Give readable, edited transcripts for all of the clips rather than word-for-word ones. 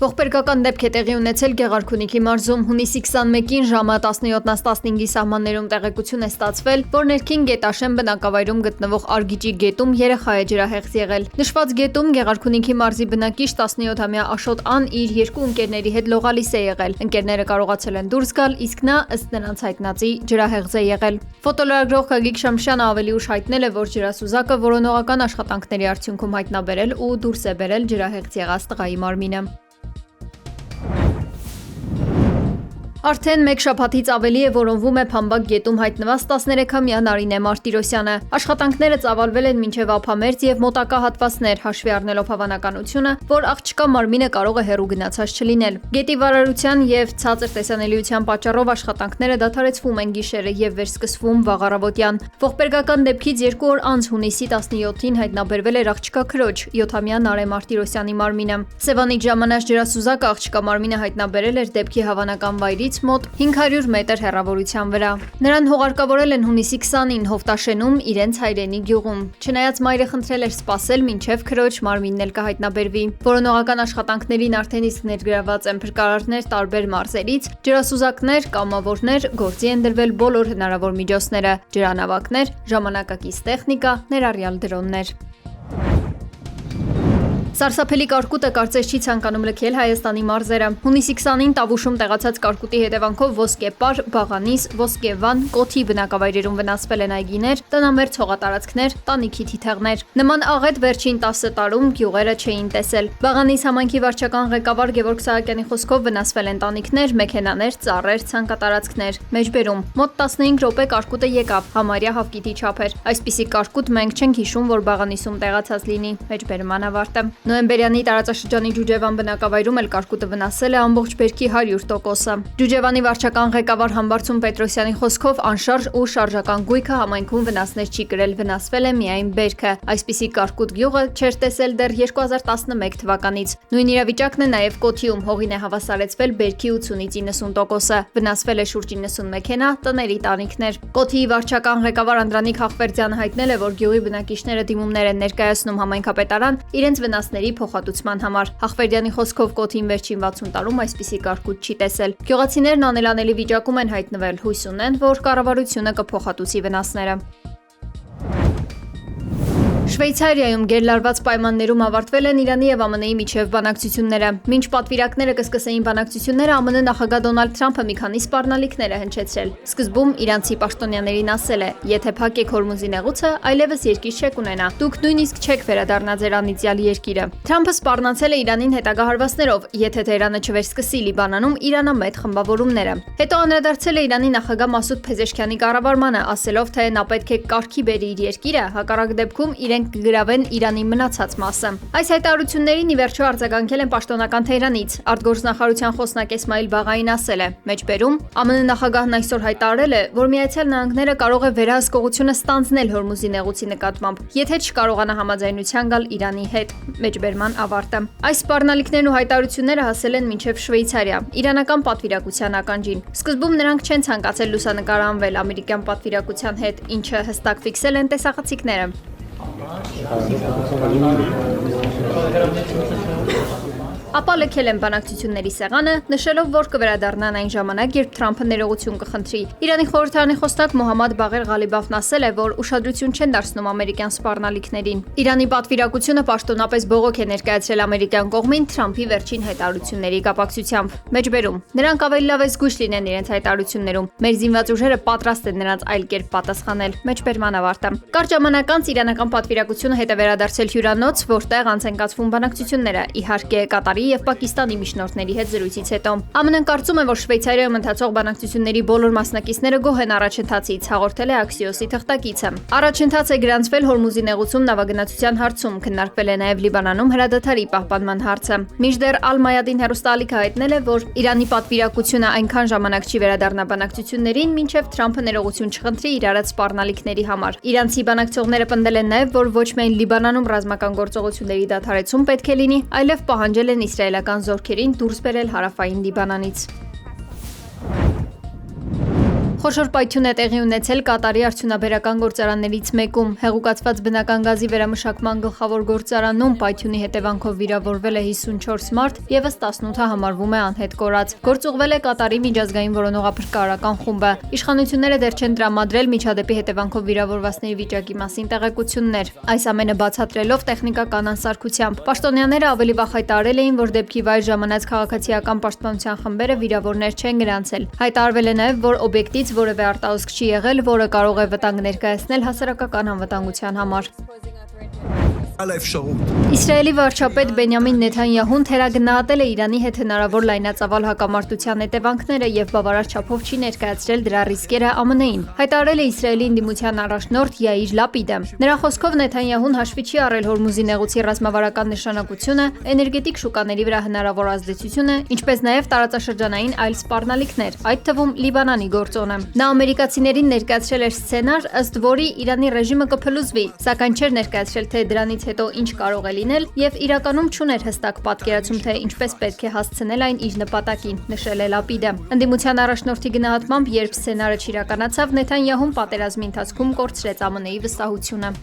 Ողբերգական դեպք է տեղի ունեցել Գեղարքունիքի մարզում հունիսի 21-ին ժամը 17:15-ի սահմաններում տեղեկություն է ստացվել, որ ներքին Գետաշեն բնակավայրում գտնվող Արգիճի գետում երեխա է ջրահեղձ եղել։ Նշված գետում Գեղարքունիքի մարզի բնակիչ 17-ամյա Աշոտ Ան իր երկու ընկերների հետ լողալիս է եղել։ Ընկերները կարողացել են դուրս գալ, իսկ նա ըստ նրանց հայտնածի ջրահեղձ է եղել։ Ֆոտոլրագրող Գագիկ Շամշյանը ավելի ուշ հայտնել է, որ ջրասուզակը որոնողական աշխատանքների արդյունքում հայտնաբերել ու դուրս է բերել ջրահեղձ եղած տղայի մարմինը։ Արդեն մեկ շաբաթից ավելի է որոնվում է Փամբակ գետում հայտնված 13-ամյա Նարինե Մարտիրոսյանը։ Աշխատանքները ծավալվել են մինչև ափամերձ եւ մոտակա հատվածներ, հաշվի առնելով հավանականությունը, որ աղջկա մարմինը կարող է հեռու գնացած չլինել։ Գետի վարարության եւ ցածր տեսանելիության պատճառով աշխատանքները դադարեցվում են գիշերը եւ վերսկսվում վաղ առավոտյան։ Ողբերգական դեպքից 2 օր անց հունիսի 17-ին հայտնաբերվել էր աղջկա քրոջ 7-ամյա Նարե Մարտիրոսյանի մարմինը։ Սևանից ժամանած ջրասուզակը աղջկա մարմինը հայտնաբերել էր դեպքի հավանական վայրից մոտ 500 մետր հեռավորության վրա։ Նրան հողարկավորել են հունիսի 20-ին Հովտաշենում իրենց հայրենի գյուղում։ Չնայած մայրը խնդրել էր սպասել մինչև քրոջ մարմինն էլ կհայտնաբերվի։ Որոնողական աշխատանքներին արդեն իսկ ներգրաված են փրկարարներ տարբեր մարզերից, ջրասուզակներ, կամավորներ, գործի են դրվել բոլոր հնարավոր միջոցները՝ ջրանավակներ, ժամանակակից տեխնիկա, ներառյալ դրոններ։ Սարսափելի կարկուտը կարծես չի ցանկանում լքել Հայաստանի մարզերը։ Հունիսի 20-ին Տավուշում տեղացած կարկուտի հետևանքով Ոսկեպար, Բաղանիս, Ոսկեվան, Կոթի բնակավայրերում վնասվել են այգիներ, տնամերձ հողատարածքներ, տանիքի թիթեղներ։ Նման աղետ վերջին 10 տարում գյուղերը չէին տեսել։ Բաղանիս համայնքի վարչական ղեկավար Գևորգ Սահակյանի խոսքով վնասվել են տանիքներ, մեքենաներ, ծառեր, ցանկատարածքներ։ Մեջբերում մոտ 15 րոպե կարկուտը եկավ, համարյա հավկիթի չափ էր։ Այսպիսի կարկուտ մենք չենք հիշում, որ Բաղանիսում տեղացած լինի։ Մեջբերման ավարտը։ Նոյեմբերյանի տարածաշրջանի Ջուջևան բնակավայրում էլ կարկուտը վնասել է ամբողջ բերքի 100%-ը։ Ջուջևանի վարչական ղեկավար Համբարձում Պետրոսյանի խոսքով անշարժ ու շարժական գույքը համայնքում վնասներ չի կրել, վնասվել է միայն բերքը։ Այսպիսի կարկուտ գյուղը չէր տեսել դեռ 2011 թվականից։ Նույն իրավիճակն է նաև Կոթիում, հողին է հավասարեցվել բերքի 80-ից 90%-ը, վնասվել է շուրջ 90 մեքենա, տների տանիքներ։ Կոթիի վարչական ղեկավար Անդրանիկ Հախվերդյանը հայտնել է, որ գյուղի բնակիչները դիմումներ են ներկայացնում համայնքապետարան իրենց վնասների փոխհատուցման համար։ Հախվերդյանի խոսքով Կոթին վերջին 60 տարում այսպիսի կարկուտ չի տեսել։ Գյուղացիներն անելանելի վիճակում են հայտնվել, հույս ունեն, որ կառավարությունը կփոխհատուցի վնասները։ Շվեյցարիայում գերլարված պայմաններում ավարտվել են Իրանի եւ ԱՄՆ-ի միջև բանակցությունները։ Մինչ պատվիրակները կսկսեին բանակցությունները, ԱՄՆ նախագահ Դոնալդ Թրամփը մի քանի սպառնալիքներ է հնչեցրել։ Սկզբում իրանցի պաշտոնյաներին ասել է. «Եթե փակեք Հորմուզի նեղուցը, այլևս երկիր չեք ունենա։ Դուք նույնիսկ չեք վերադառնա ձեր անիծյալ երկիրը»։ Թրամփը սպառնացել է Իրանին հետագա հարվածներով, եթե Թեհրանը չվերսկսի Լիբանանում իրանամետ խմբավորումները։ Հետո անդրադարձել է Իրանի նախագահ Մասուդ Փեզեշքյանի կառավարմանը, ասելով, թե նա պետք է կարգի բերի իր երկիրը, հակառակ դեպքում իրենք կգրավեն Իրանի մնացած մասը։ Այս հայտարարություններին ի վերջո արձագանքել են պաշտոնական Թեհրանից։ Արտգործնախարարության խոսնակ Էսմայիլ Բաղային ասել է. «Մեջբերում ԱՄՆ նախագահն այսօր հայտարարել է, որ Միացյալ Նահանգները կարող է վերահսկողությունը ստանձնել Հորմուզի նեղուցի նկատմամբ, եթե չկարողանա համաձայնության գալ Իրանի հետ»։ Մեջբերման ավարտը։ Այս սպառնալիքներն ու հայտարարությունները հասել են մինչև Շվեյցարիա, իրանական պատվիրակության ականջին։ Սկզբում նրանք չեն ցանկացել լուսանկարանվել ամերիկյան պատվիրակության հետ, ինչը հստակ ֆիքսել են տեսախցիկները։ Ապա լքել են բանակցությունների սեղանը, նշելով, որ կվերադառնան այն ժամանակ, երբ Թրամփը ներողություն կխնդրի։ Իրանի խորհրդարանի խոսնակ Մոհամմադ Բաղեր Ղալիբաֆն ասել է, որ ուշադրություն չեն դարձնում ամերիկյան սպառնալիքներին։ Իրանի պատվիրակությունը պաշտոնապես բողոք է ներկայացրել ամերիկյան կողմին Թրամփի վերջին հայտարարությունների կապակցությամբ։ Մեջբերում նրանք ավելի լավ է զգույշ լինեն իրենց հայտարարություններում։ Մեր զինված ուժերը պատրաստ են նրանց այլ կերպ պատասխանել։ Մեջբերման ավարտը։ Կարճ ժամանակ անց իրանական պատվիրակությունը հետ է վերադարձել հյուրանոց, որտեղ անց են կացվում բանակցությունները, իհարկե Կատարի եւ Պակիստանի միջնորդների հետ զրույցից հետո։ ԱՄՆ-ն կարծում է, որ Շվեյցարիայում ընթացող բանակցությունների բոլոր մասնակիցները գոհ են առաջընթացից, հաղորդել է Axios-ի թղթակիցը։ Առաջընթաց է գրանցվել Հորմուզի նեղուցում նավագնացության հարցում, քննարկվել է նաեւ Լիբանանում հրադադարի պահպանման հարցը։ Մինչդեռ Ալ-Մայադին հեռուստաալիքը հայտնել է, որ Իրանի պատվիրակությունը այնքան ժամանակ չի վերադառնա բանակցություններին, մինչև Թրամփը ներողություն չխնդրի իր արած սպառնալիքների համար։ Իրանցի բանակցողները պնդել են նաեւ, որ ոչ միայն Լիբանանում ռազմական գործողությունների դադարեցում պետք է լինի, այլև պահանջել են իսրայելական զորքերին դուրս բերել հարավային Լիբանանից։ Խոշոր պայթյուն է տեղի ունեցել Կատարի արդյունաբերական գործարաններից մեկում։ Հեղուկացված բնական գազի վերամշակման գլխավոր գործարանում պայթյունի հետևանքով վիրավորվել է 54 մարդ, ևս 18-ը համարվում է անհետ կորած։ Գործուղվել է Կատարի միջազգային որոնողափրկարարական խումբը։ Իշխանությունները դեռ չեն տրամադրել միջադեպի հետևանքով վիրավորվածների վիճակի մասին տեղեկություններ։ Այս ամենը բացատրելով տեխնիկական անսարքությամբ, պաշտոնյաները ավելի վաղ հայտարարել էին, որ դեպքի վայր ժամանած քաղաքացիական պաշտպանության խմբերը վիրավորներ չեն գրանցել։ Հայտարարվել է նաև, որ օբյեկտից որևէ արտահոսք չի եղել, որը կարող է վտանգ ներկայացնել հասարակական անվտանգության համար։ Իսրայելի վարչապետ Բենյամին Նեթանյահուն թերագնահատել է Իրանի հետ հնարավոր լայնածավալ հակամարտության հետևանքները եւ բավարար չափով չի ներկայացրել դրա ռիսկերը ԱՄՆ-ին։ Հայտարարել է Իսրայելի ընդդիմության առաջնորդ Յայիր Լապիդը։ Նրա խոսքով Նեթանյահուն հաշվի չի առել Հորմուզի նեղուցի ռազմավարական նշանակությունը, էներգետիկ շուկաների վրա հնարավոր ազդեցությունը, ինչպես նաև տարածաշրջանային այլ սպառնալիքներ, այդ թվում Լիբանանի գործոնը։ Նա ամերիկացիներին ներկայացրել էր սցենար, ըստ որի Իրանի ռեժիմը կփլուզվի, սակայն չէր ներկայացրել, թե դրանից հետո ինչ կարող է լինել եւ իրականում չուներ հստակ պատկերացում, թե ինչպես պետք է հասցնել այն իր նպատակին, նշել է Լապիդը։ Ընդդիմության առաջնորդի գնահատմամբ, երբ սցենարը չիրականացավ, Նեթանյահուն պատերազմի ընթացքում կորցրեց ԱՄՆ-ի վստահությունը։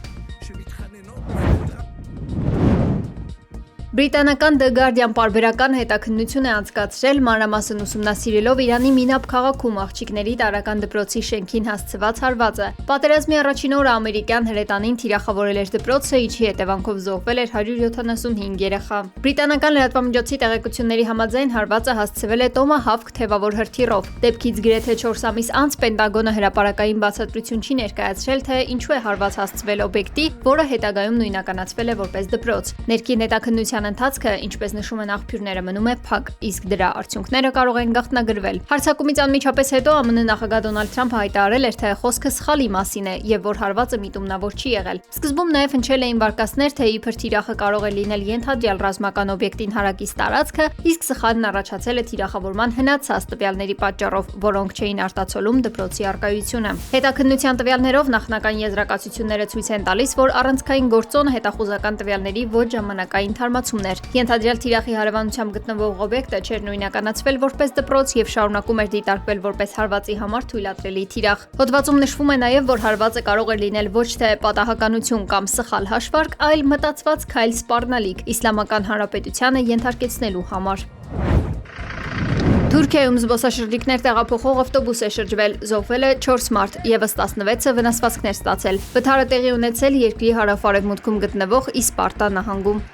Բրիտանական The Guardian պարբերական հետաքննություն է անցկացրել, մանրամասն ուսումնասիրելով Իրանի Մինաբ քաղաքում աղջիկների տարրական դպրոցի շենքին հասցված հարվածը։ Պատերազմի առաջին օրը ամերիկյան հրետանին թիրախավորել էր դպրոցը, ինչի հետևանքով զոհվել էր 175 երեխա։ Բրիտանական լրատվամիջոցի տեղեկությունների համաձայն հարվածը հասցվել է Տոմահավք թևավոր հրթիռով։ Դեպքից գրեթե 4 ամիս անց Պենտագոնը հրապարակային բացատրություն չի ներկայացրել, թե ինչու է հարված հասցվել օբյեկտի, որը հետագայում նույնականացվել է որպես դպրոց։ Ներքին հետաքննության ընթացքը, ինչպես նշում են աղբյուրները, մնում է փակ, իսկ դրա արդյունքները կարող են գաղտնագրվել։ Հարձակումից անմիջապես հետո ԱՄՆ նախագահ Դոնալդ Թրամփը հայտարարել էր, թե խոսքը սխալի մասին է եւ որ հարվածը միտումնավոր չի եղել։ Սկզբում նաեւ հնչել էին վարկածներ, թե իբր թիրախը կարող է լինել ենթադրյալ ռազմական օբյեկտին հարակից տարածքը, իսկ սխալն առաջացել է թիրախավորման հնացած տվյալների պատճառով, որոնք չէին արտացոլում դպրոցի առկայությունը։ Հետաքննության տվյալներով նախնական եզրակացությունները ցույց են տալիս, որ առանցքային գործոնը հետախուզական տվյալների ոչ ժամանակային թարմացում Ենթադրյալ թիրախի հարևանությամբ գտնվող օբյեկտը չէր նույնականացվել որպես դպրոց եւ շարունակում էր դիտարկվել որպես հարվածի համար թույլատրելի թիրախ։ Հոդվածում նշվում է նաեւ, որ հարվածը կարող է լինել ոչ թե պատահականություն կամ սխալ հաշվարկ, այլ մտածված քայլ սպառնալիք Իսլամական Հանրապետությանը ենթարկեցնելու համար։ Թուրքիայում զբոսաշրջիկներ տեղափոխող ավտոբուս է շրջվել, զոհվել է 4 մարդ, ևս 16-ը վնասվածքներ ստացել։ Վթարը տեղի ունեցել երկրի հարավ-արևմուտքում գտնվող Իսպարտա նահանգում։